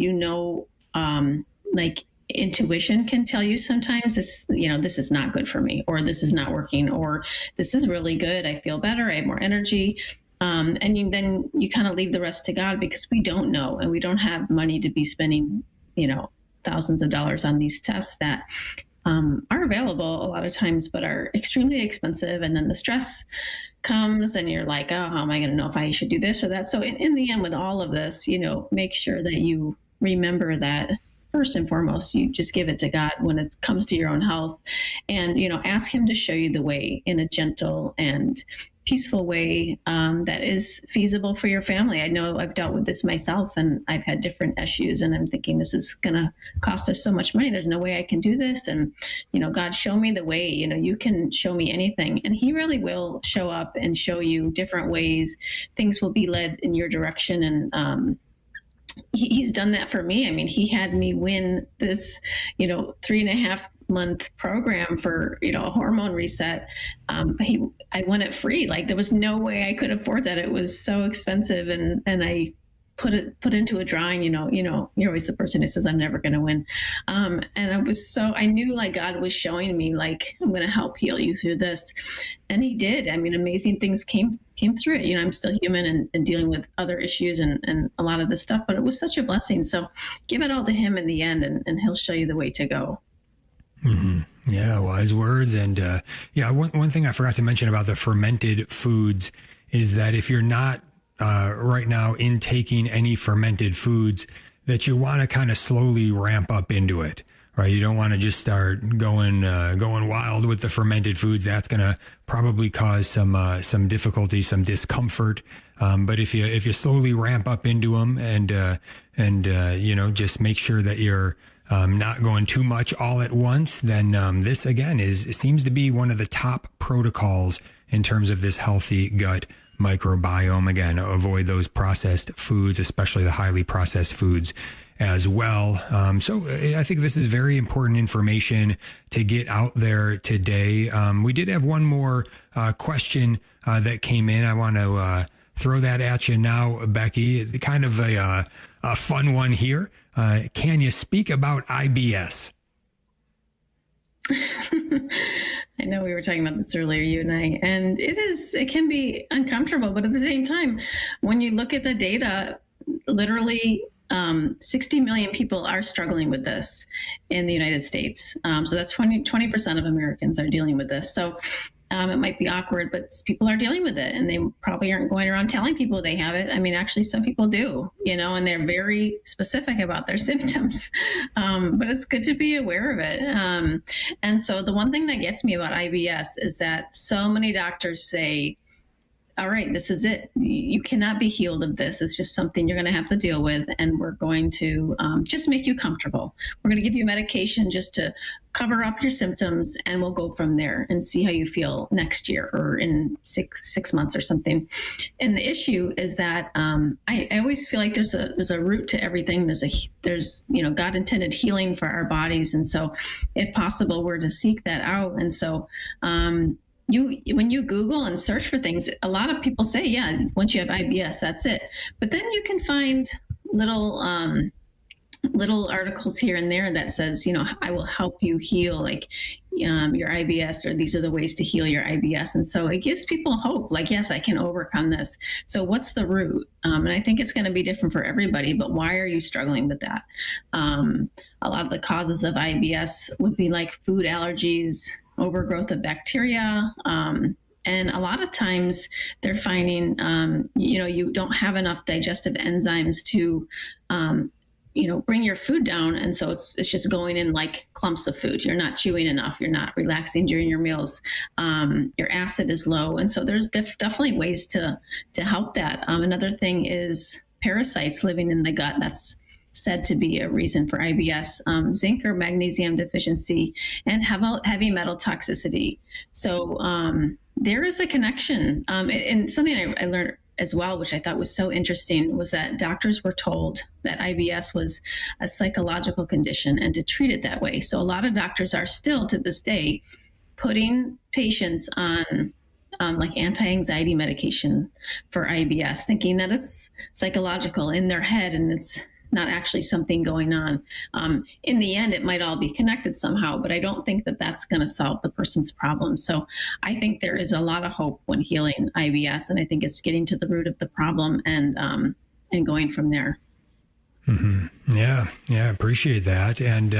Like intuition can tell you sometimes this is not good for me, or this is not working, or this is really good. I feel better. I have more energy. Then you kind of leave the rest to God, because we don't know, and we don't have money to be spending, thousands of dollars on these tests that are available a lot of times, but are extremely expensive. And then the stress comes and you're like, oh, how am I going to know if I should do this or that? So in the end, with all of this, make sure that you remember that first and foremost, you just give it to God when it comes to your own health, and, ask him to show you the way in a gentle and peaceful way that is feasible for your family. I know I've dealt with this myself, and I've had different issues, and I'm thinking, this is going to cost us so much money. There's no way I can do this. And, God, show me the way. You can show me anything. And he really will show up and show you different ways. Things will be led in your direction. And he's done that for me. I mean, he had me win this, 3.5-month program for, a hormone reset. I won it free. Like, there was no way I could afford that. It was so expensive. And I put into a drawing, you're always the person who says, I'm never going to win. And I knew like God was showing me, like, I'm going to help heal you through this. And he did. I mean, amazing things came through it. I'm still human and dealing with other issues and a lot of this stuff, but it was such a blessing. So give it all to him in the end, and he'll show you the way to go. Mm-hmm. Yeah, wise words. And one thing I forgot to mention about the fermented foods is that if you're not right now intaking any fermented foods, that you want to kind of slowly ramp up into it, right? You don't want to just start going wild with the fermented foods. That's going to probably cause some difficulty, some discomfort. But if you slowly ramp up into them and just make sure that you're not going too much all at once, then this again seems to be one of the top protocols in terms of this healthy gut microbiome. Again, avoid those processed foods, especially the highly processed foods as well. So I think this is very important information to get out there today. We did have one more question that came in. I want to throw that at you now, Becky. Kind of a fun one here. Can you speak about IBS? I know we were talking about this earlier, you and I, and it can be uncomfortable, but at the same time, when you look at the data, literally 60 million people are struggling with this in the United States. So that's 20% of Americans are dealing with this. So it might be awkward, but people are dealing with it, and they probably aren't going around telling people they have it. I mean, actually, some people do, and they're very specific about their symptoms. But it's good to be aware of it. And so the one thing that gets me about IBS is that so many doctors say, all right, this is it. You cannot be healed of this. It's just something you're going to have to deal with, and we're going to just make you comfortable. We're going to give you medication just to cover up your symptoms, and we'll go from there and see how you feel next year or in six months or something. And the issue is that I always feel like there's a root to everything. There's God intended healing for our bodies, and so if possible, we're to seek that out. And so when you Google and search for things, a lot of people say, yeah, once you have IBS, that's it. But then you can find little articles here and there that says, I will help you heal like your IBS, or these are the ways to heal your IBS. And so it gives people hope, like, yes, I can overcome this. So what's the root? And I think it's going to be different for everybody, but why are you struggling with that? A lot of the causes of IBS would be like food allergies, overgrowth of bacteria. And a lot of times they're finding, you don't have enough digestive enzymes to, bring your food down. And so it's just going in like clumps of food. You're not chewing enough. You're not relaxing during your meals. Your acid is low. And so there's definitely ways to help that. Another thing is parasites living in the gut. That's said to be a reason for IBS, zinc or magnesium deficiency, and heavy metal toxicity. So there is a connection. And something I learned as well, which I thought was so interesting, was that doctors were told that IBS was a psychological condition and to treat it that way. So a lot of doctors are still to this day putting patients on like anti-anxiety medication for IBS, thinking that it's psychological in their head and it's not actually something going on. In the end, it might all be connected somehow, but I don't think that that's going to solve the person's problem. So I think there is a lot of hope when healing IBS, and I think it's getting to the root of the problem and going from there. Mm-hmm. Yeah, appreciate that. And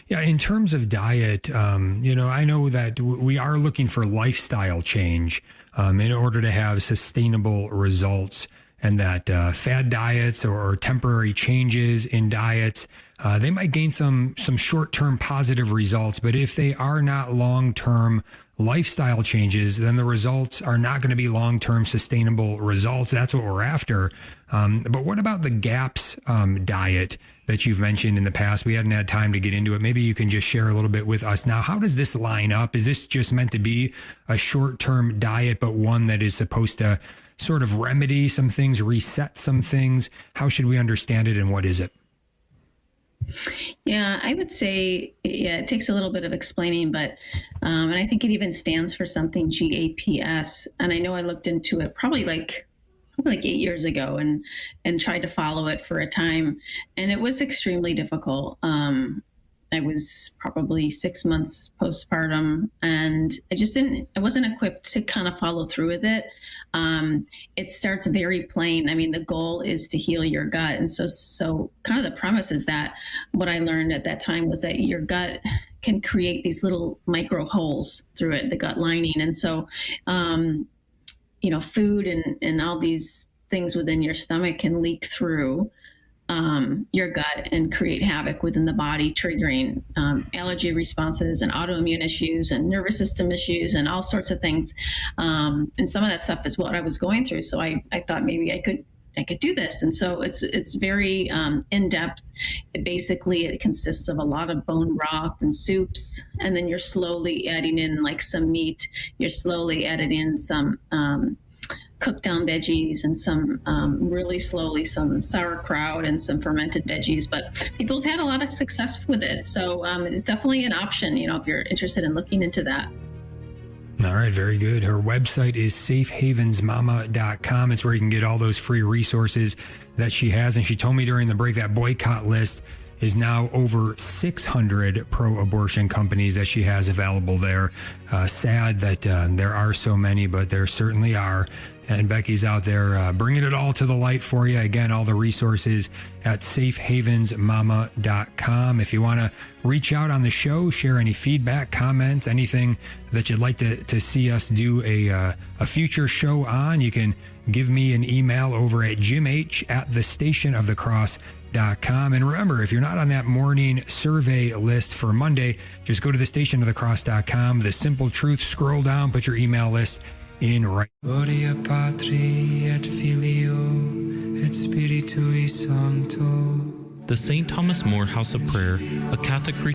in terms of diet, I know that we are looking for lifestyle change in order to have sustainable results, and that fad diets or temporary changes in diets, they might gain some short-term positive results, but if they are not long-term lifestyle changes, then the results are not going to be long-term sustainable results. That's what we're after. But what about the GAPS diet that you've mentioned in the past? We hadn't had time to get into it. Maybe you can just share a little bit with us now. How does this line up? Is this just meant to be a short-term diet, but one that is supposed to sort of remedy some things, reset some things? How should we understand it, and what is it? Yeah, I would say, it takes a little bit of explaining, but, and I think it even stands for something GAPS. And I know I looked into it probably like 8 years ago and tried to follow it for a time. And it was extremely difficult. I was probably 6 months postpartum, and I wasn't equipped to kind of follow through with it. It starts very plain. I mean, the goal is to heal your gut. And so kind of the premise is that what I learned at that time was that your gut can create these little micro holes through it, the gut lining. And so, food and all these things within your stomach can leak through your gut and create havoc within the body, triggering allergy responses and autoimmune issues and nervous system issues and all sorts of things. And some of that stuff is what I was going through. So I thought maybe I could do this. And so it's very in-depth. It consists of a lot of bone broth and soups, and then you're slowly adding in like some meat. You're slowly adding in some cooked down veggies and some really slowly some sauerkraut and some fermented veggies. But people have had a lot of success with it. So it's definitely an option, if you're interested in looking into that. All right, very good. Her website is safehavensmama.com. It's where you can get all those free resources that she has. And she told me during the break that Boycott list is now over 600 pro-abortion companies that she has available there. Sad that there are so many, but there certainly are. And Becky's out there bringing it all to the light for you. Again, all the resources at safehavensmama.com. If you want to reach out on the show, share any feedback, comments, anything that you'd like to see us do a future show on, you can give me an email over at jimh@thestationofthecross.com. And remember, if you're not on that morning survey list for Monday, just go to thestationofthecross.com. The Simple Truth, scroll down, put your email list in right. Gloria Patri et Filio et Spiritui Sancto. The St. Thomas More House of Prayer, a Catholic